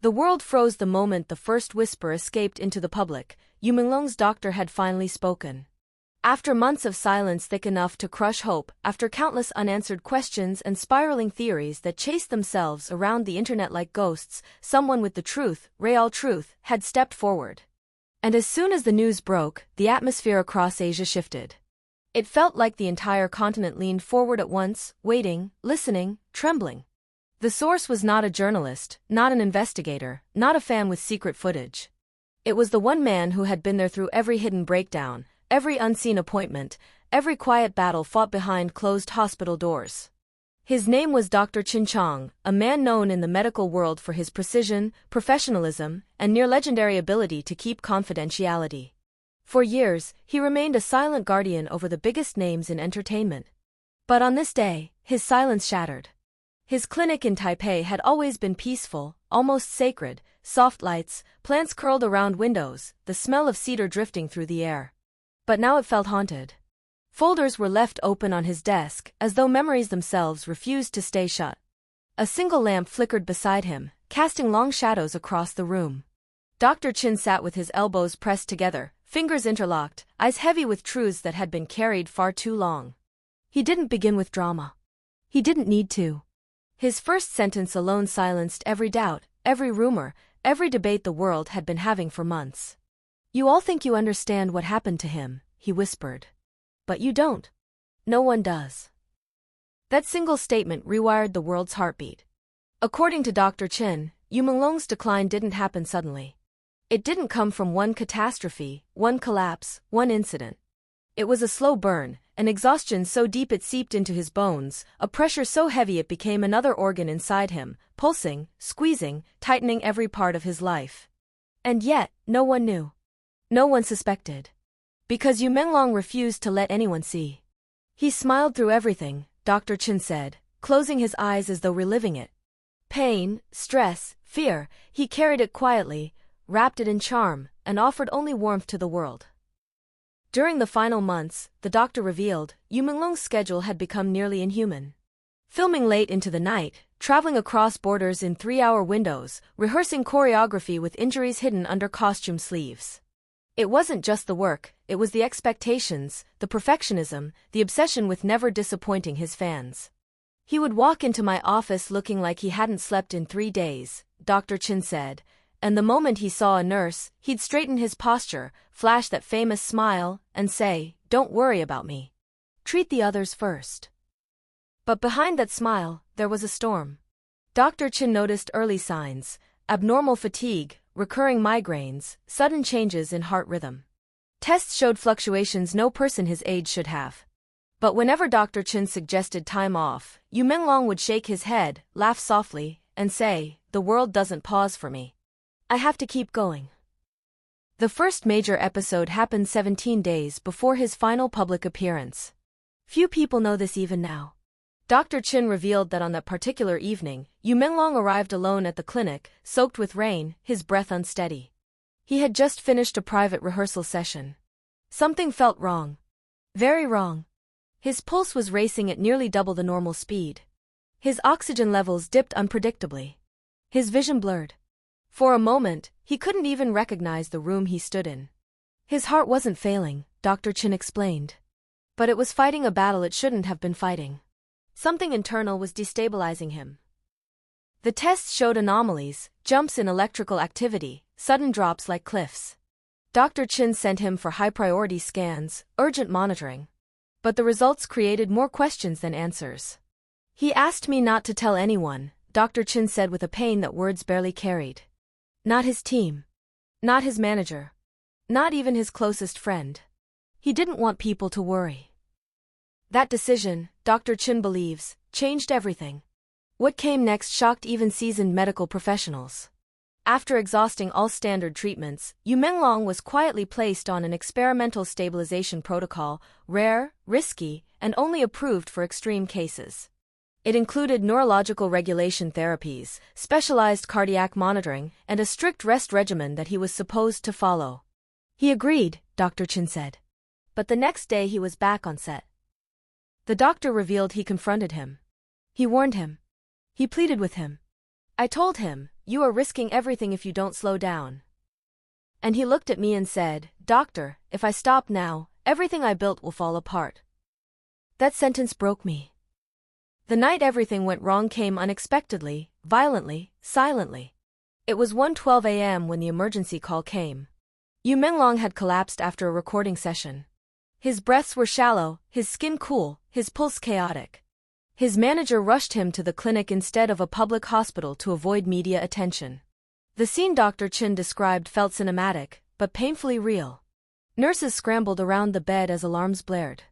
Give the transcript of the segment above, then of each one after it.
The world froze the moment the first whisper escaped into the public. Yu Menglong's doctor had finally spoken. After months of silence thick enough to crush hope, after countless unanswered questions and spiraling theories that chased themselves around the internet like ghosts, someone with the truth, real truth, had stepped forward. And as soon as the news broke, the atmosphere across Asia shifted. It felt like the entire continent leaned forward at once, waiting, listening, trembling. The source was not a journalist, not an investigator, not a fan with secret footage. It was the one man who had been there through every hidden breakdown, every unseen appointment, every quiet battle fought behind closed hospital doors. His name was Dr. Qin Chong, a man known in the medical world for his precision, professionalism, and near-legendary ability to keep confidentiality. For years, he remained a silent guardian over the biggest names in entertainment. But on this day, his silence shattered. His clinic in Taipei had always been peaceful, almost sacred, soft lights, plants curled around windows, the smell of cedar drifting through the air. But now it felt haunted. Folders were left open on his desk, as though memories themselves refused to stay shut. A single lamp flickered beside him, casting long shadows across the room. Dr. Qin sat with his elbows pressed together, fingers interlocked, eyes heavy with truths that had been carried far too long. He didn't begin with drama. He didn't need to. His first sentence alone silenced every doubt, every rumor, every debate the world had been having for months. "You all think you understand what happened to him," he whispered. "But you don't. No one does." That single statement rewired the world's heartbeat. According to Dr. Qin, Yu Menglong's decline didn't happen suddenly. It didn't come from one catastrophe, one collapse, one incident. It was a slow burn, an exhaustion so deep it seeped into his bones, a pressure so heavy it became another organ inside him, pulsing, squeezing, tightening every part of his life. And yet, no one knew. No one suspected. Because Yu Menglong refused to let anyone see. He smiled through everything, Dr. Qin said, closing his eyes as though reliving it. Pain, stress, fear, he carried it quietly, wrapped it in charm, and offered only warmth to the world. During the final months, the doctor revealed, Yu Menglong's schedule had become nearly inhuman. Filming late into the night, traveling across borders in 3-hour windows, rehearsing choreography with injuries hidden under costume sleeves. It wasn't just the work, it was the expectations, the perfectionism, the obsession with never disappointing his fans. "He would walk into my office looking like he hadn't slept in 3 days, Dr. Qin said, and the moment he saw a nurse, he'd straighten his posture, flash that famous smile, and say, 'Don't worry about me. Treat the others first.'" But behind that smile, there was a storm. Dr. Qin noticed early signs: abnormal fatigue, recurring migraines, sudden changes in heart rhythm. Tests showed fluctuations no person his age should have. But whenever Dr. Qin suggested time off, Yu Menglong would shake his head, laugh softly, and say, "The world doesn't pause for me. I have to keep going." The first major episode happened 17 days before his final public appearance. Few people know this even now. Dr. Qin revealed that on that particular evening, Yu Menglong arrived alone at the clinic, soaked with rain, his breath unsteady. He had just finished a private rehearsal session. Something felt wrong. Very wrong. His pulse was racing at nearly double the normal speed. His oxygen levels dipped unpredictably. His vision blurred. For a moment, he couldn't even recognize the room he stood in. His heart wasn't failing, Dr. Qin explained. But it was fighting a battle it shouldn't have been fighting. Something internal was destabilizing him. The tests showed anomalies, jumps in electrical activity, sudden drops like cliffs. Dr. Qin sent him for high-priority scans, urgent monitoring. But the results created more questions than answers. "He asked me not to tell anyone," Dr. Qin said with a pain that words barely carried. Not his team. Not his manager. Not even his closest friend. He didn't want people to worry. That decision, Dr. Qin believes, changed everything. What came next shocked even seasoned medical professionals. After exhausting all standard treatments, Yu Menglong was quietly placed on an experimental stabilization protocol, rare, risky, and only approved for extreme cases. It included neurological regulation therapies, specialized cardiac monitoring, and a strict rest regimen that he was supposed to follow. He agreed, Dr. Qin said. But the next day he was back on set. The doctor revealed he confronted him. He warned him. He pleaded with him. I told him, "You are risking everything if you don't slow down." And he looked at me and said, "Doctor, if I stop now, everything I built will fall apart." That sentence broke me. The night everything went wrong came unexpectedly, violently, silently. It was 1:12 a.m. when the emergency call came. Yu Menglong had collapsed after a recording session. His breaths were shallow, his skin cool, his pulse chaotic. His manager rushed him to the clinic instead of a public hospital to avoid media attention. The scene Dr. Chin described felt cinematic, but painfully real. Nurses scrambled around the bed as alarms blared.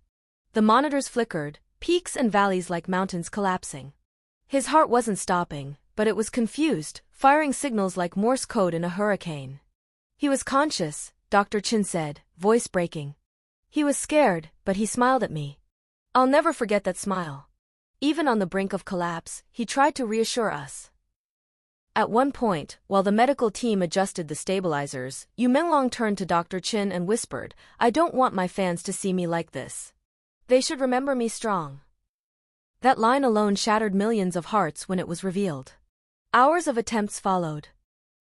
The monitors flickered, peaks and valleys like mountains collapsing. His heart wasn't stopping, but it was confused, firing signals like Morse code in a hurricane. He was conscious, Dr. Chin said, voice breaking. He was scared, but he smiled at me. I'll never forget that smile. Even on the brink of collapse, he tried to reassure us. At one point, while the medical team adjusted the stabilizers, Yu Menglong turned to Dr. Chin and whispered, "I don't want my fans to see me like this. They should remember me strong." That line alone shattered millions of hearts when it was revealed. Hours of attempts followed.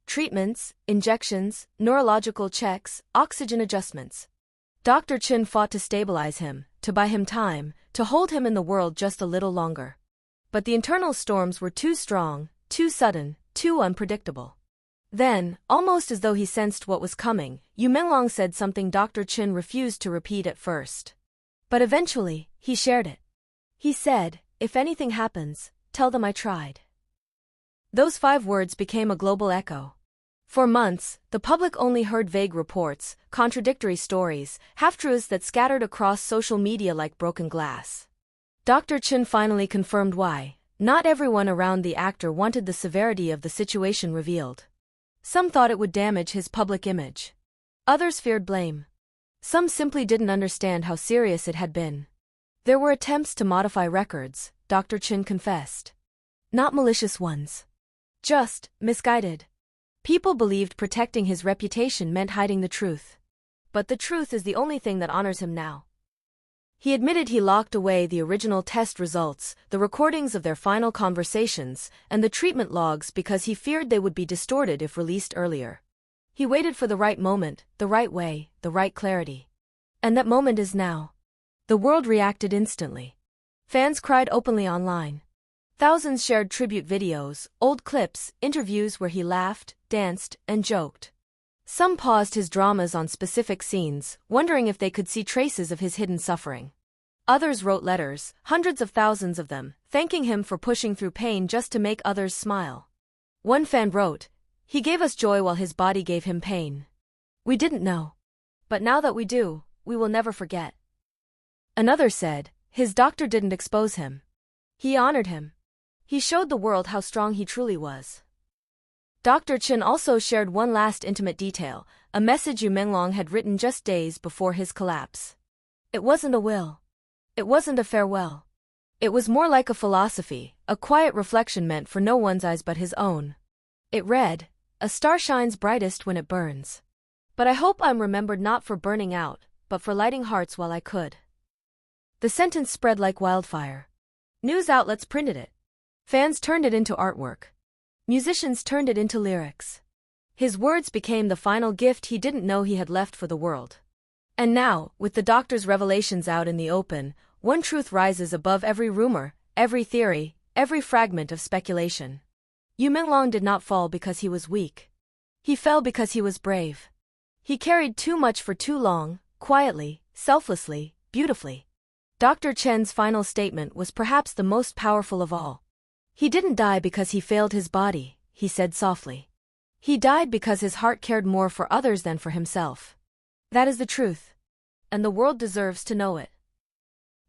Treatments, injections, neurological checks, oxygen adjustments. Dr. Chin fought to stabilize him, to buy him time, to hold him in the world just a little longer. But the internal storms were too strong, too sudden, too unpredictable. Then, almost as though he sensed what was coming, Yu Menglong said something Dr. Chin refused to repeat at first. But eventually, he shared it. He said, "If anything happens, tell them I tried." Those 5 words became a global echo. For months, the public only heard vague reports, contradictory stories, half-truths that scattered across social media like broken glass. Dr. Chin finally confirmed why. Not everyone around the actor wanted the severity of the situation revealed. Some thought it would damage his public image. Others feared blame. Some simply didn't understand how serious it had been. There were attempts to modify records, Dr. Chin confessed. Not malicious ones. Just misguided. People believed protecting his reputation meant hiding the truth. But the truth is the only thing that honors him now. He admitted he locked away the original test results, the recordings of their final conversations, and the treatment logs because he feared they would be distorted if released earlier. He waited for the right moment, the right way, the right clarity. And that moment is now. The world reacted instantly. Fans cried openly online. Thousands shared tribute videos, old clips, interviews where he laughed, danced, and joked. Some paused his dramas on specific scenes, wondering if they could see traces of his hidden suffering. Others wrote letters, hundreds of thousands of them, thanking him for pushing through pain just to make others smile. One fan wrote, "He gave us joy while his body gave him pain. We didn't know. But now that we do, we will never forget." Another said, "His doctor didn't expose him. He honored him. He showed the world how strong he truly was." Dr. Chin also shared one last intimate detail, a message Yu Menglong had written just days before his collapse. It wasn't a will. It wasn't a farewell. It was more like a philosophy, a quiet reflection meant for no one's eyes but his own. It read, "A star shines brightest when it burns. But I hope I'm remembered not for burning out, but for lighting hearts while I could." The sentence spread like wildfire. News outlets printed it. Fans turned it into artwork. Musicians turned it into lyrics. His words became the final gift he didn't know he had left for the world. And now, with the doctor's revelations out in the open, one truth rises above every rumor, every theory, every fragment of speculation. Yu Menglong did not fall because he was weak. He fell because he was brave. He carried too much for too long, quietly, selflessly, beautifully. Dr. Chen's final statement was perhaps the most powerful of all. "He didn't die because he failed his body," he said softly. "He died because his heart cared more for others than for himself. That is the truth. And the world deserves to know it."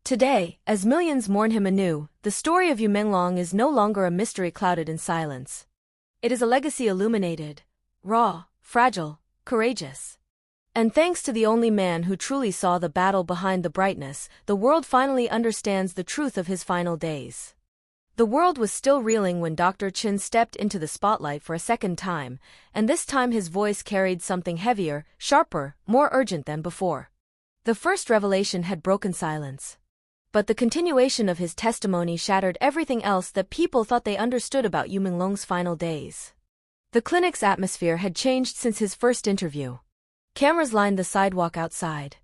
Today, as millions mourn him anew, the story of Yu Menglong is no longer a mystery clouded in silence. It is a legacy illuminated, raw, fragile, courageous. And thanks to the only man who truly saw the battle behind the brightness, the world finally understands the truth of his final days. The world was still reeling when Dr. Chin stepped into the spotlight for a second time, and this time his voice carried something heavier, sharper, more urgent than before. The first revelation had broken silence. But the continuation of his testimony shattered everything else that people thought they understood about Yu Menglong's final days. The clinic's atmosphere had changed since his first interview. Cameras lined the sidewalk outside.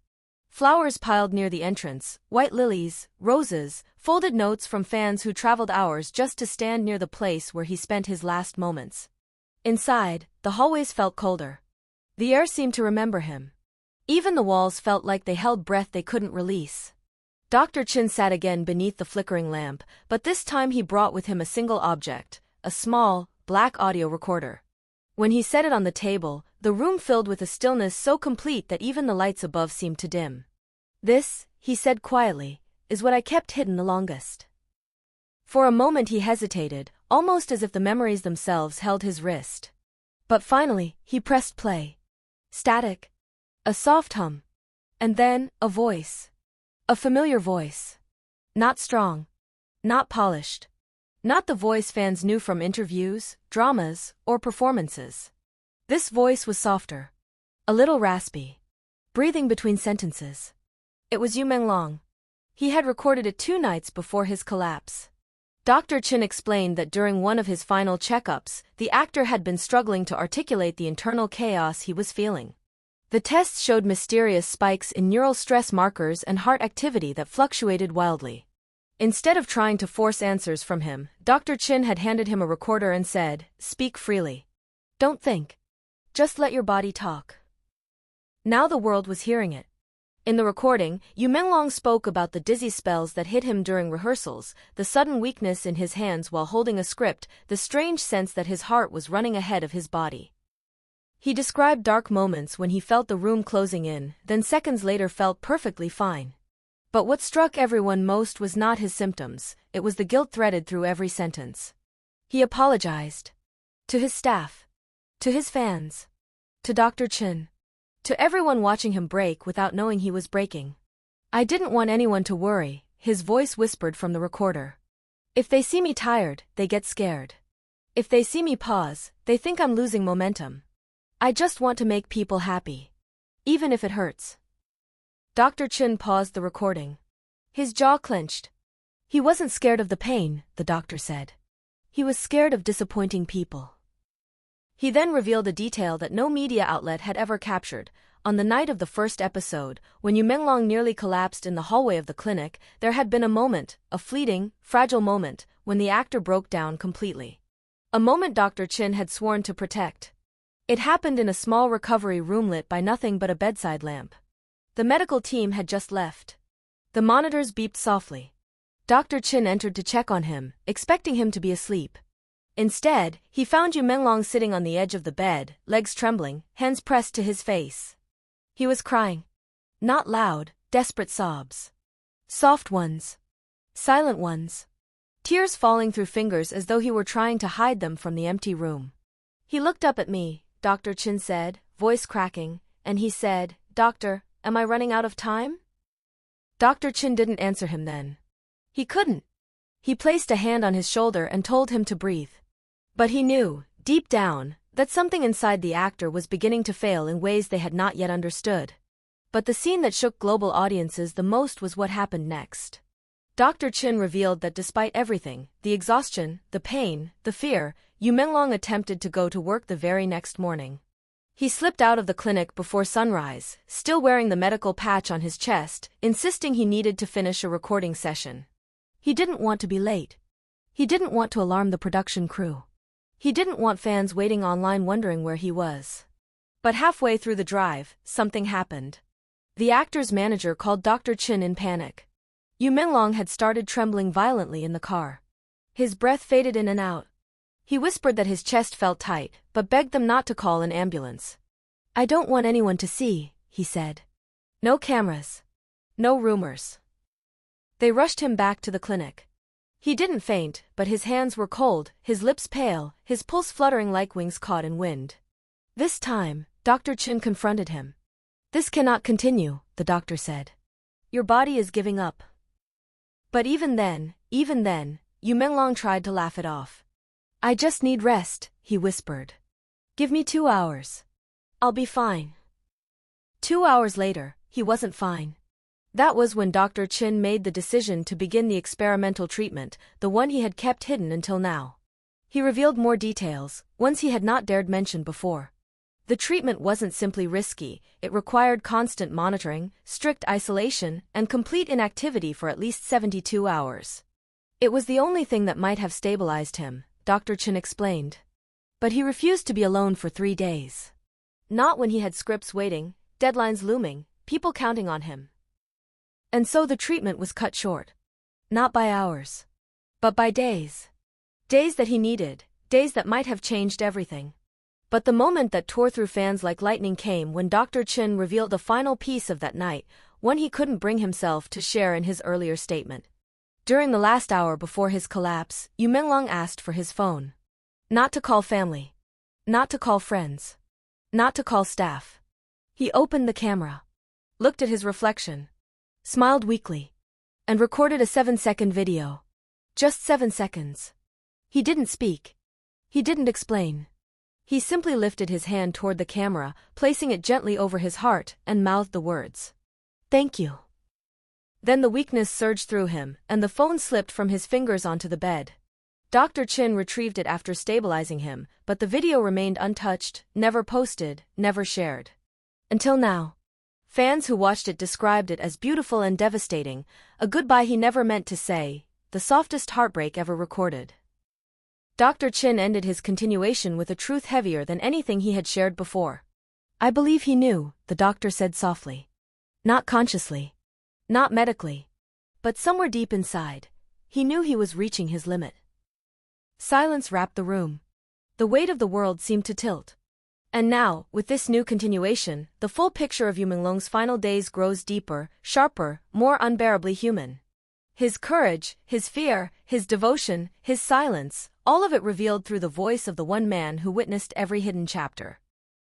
Flowers piled near the entrance, white lilies, roses, folded notes from fans who traveled hours just to stand near the place where he spent his last moments. Inside, the hallways felt colder. The air seemed to remember him. Even the walls felt like they held breath they couldn't release. Dr. Chin sat again beneath the flickering lamp, but this time he brought with him a single object, a small, black audio recorder. When he set it on the table, the room filled with a stillness so complete that even the lights above seemed to dim. "This," he said quietly, "is what I kept hidden the longest." For a moment he hesitated, almost as if the memories themselves held his wrist. But finally, he pressed play. Static. A soft hum. And then, a voice. A familiar voice. Not strong. Not polished. Not the voice fans knew from interviews, dramas, or performances. This voice was softer. A little raspy. Breathing between sentences. It was Yu Menglong. He had recorded it 2 nights before his collapse. Dr. Chin explained that during one of his final checkups, the actor had been struggling to articulate the internal chaos he was feeling. The tests showed mysterious spikes in neural stress markers and heart activity that fluctuated wildly. Instead of trying to force answers from him, Dr. Chin had handed him a recorder and said, "Speak freely. Don't think. Just let your body talk." Now the world was hearing it. In the recording, Yu Menglong spoke about the dizzy spells that hit him during rehearsals, the sudden weakness in his hands while holding a script, the strange sense that his heart was running ahead of his body. He described dark moments when he felt the room closing in, then seconds later felt perfectly fine. But what struck everyone most was not his symptoms, it was the guilt threaded through every sentence. He apologized. To his staff. To his fans. To Dr. Chin. To everyone watching him break without knowing he was breaking. "I didn't want anyone to worry," his voice whispered from the recorder. "If they see me tired, they get scared. If they see me pause, they think I'm losing momentum. I just want to make people happy. Even if it hurts." Dr. Chin paused the recording. His jaw clenched. He wasn't scared of the pain, the doctor said. He was scared of disappointing people. He then revealed a detail that no media outlet had ever captured. On the night of the first episode, when Yu Menglong nearly collapsed in the hallway of the clinic, there had been a moment, a fleeting, fragile moment, when the actor broke down completely. A moment Dr. Chin had sworn to protect. It happened in a small recovery room lit by nothing but a bedside lamp. The medical team had just left. The monitors beeped softly. Dr. Chin entered to check on him, expecting him to be asleep. Instead, he found Yu Menglong sitting on the edge of the bed, legs trembling, hands pressed to his face. He was crying. Not loud, desperate sobs. Soft ones. Silent ones. Tears falling through fingers as though he were trying to hide them from the empty room. "He looked up at me," Dr. Chin said, voice cracking, and he said, "Doctor, am I running out of time?" Dr. Chin didn't answer him then. He couldn't. He placed a hand on his shoulder and told him to breathe. But he knew, deep down, that something inside the actor was beginning to fail in ways they had not yet understood. But the scene that shook global audiences the most was what happened next. Dr. Chin revealed that despite everything, the exhaustion, the pain, the fear, Yu Menglong attempted to go to work the very next morning. He slipped out of the clinic before sunrise, still wearing the medical patch on his chest, insisting he needed to finish a recording session. He didn't want to be late. He didn't want to alarm the production crew. He didn't want fans waiting online wondering where he was. But halfway through the drive, something happened. The actor's manager called Dr. Chin in panic. Yu Menglong had started trembling violently in the car. His breath faded in and out. He whispered that his chest felt tight, but begged them not to call an ambulance. "I don't want anyone to see," he said. "No cameras. No rumors." They rushed him back to the clinic. He didn't faint, but his hands were cold, his lips pale, his pulse fluttering like wings caught in wind. This time, Dr. Chin confronted him. "This cannot continue," the doctor said. "Your body is giving up." But even then, Yu Menglong tried to laugh it off. "I just need rest," he whispered. "Give me 2 hours. I'll be fine." 2 hours later, he wasn't fine. That was when Dr. Chin made the decision to begin the experimental treatment, the one he had kept hidden until now. He revealed more details, ones he had not dared mention before. The treatment wasn't simply risky, it required constant monitoring, strict isolation, and complete inactivity for at least 72 hours. It was the only thing that might have stabilized him, Dr. Chin explained. But he refused to be alone for 3 days. Not when he had scripts waiting, deadlines looming, people counting on him. And so the treatment was cut short. Not by hours, but by days. Days that he needed, days that might have changed everything. But the moment that tore through fans like lightning came when Dr. Chin revealed the final piece of that night, one he couldn't bring himself to share in his earlier statement. During the last hour before his collapse, Yu Menglong asked for his phone. Not to call family. Not to call friends. Not to call staff. He opened the camera, looked at his reflection, smiled weakly, and recorded a 7-second video. Just 7 seconds. He didn't speak. He didn't explain. He simply lifted his hand toward the camera, placing it gently over his heart, and mouthed the words, "Thank you." Then the weakness surged through him, and the phone slipped from his fingers onto the bed. Dr. Chin retrieved it after stabilizing him, but the video remained untouched, never posted, never shared. Until now. Fans who watched it described it as beautiful and devastating, a goodbye he never meant to say, the softest heartbreak ever recorded. Dr. Chin ended his continuation with a truth heavier than anything he had shared before. "I believe he knew," the doctor said softly. "Not consciously. Not medically. But somewhere deep inside, he knew he was reaching his limit." Silence wrapped the room. The weight of the world seemed to tilt. And now, with this new continuation, the full picture of Yu Menglong's final days grows deeper, sharper, more unbearably human. His courage, his fear, his devotion, his silence, all of it revealed through the voice of the one man who witnessed every hidden chapter.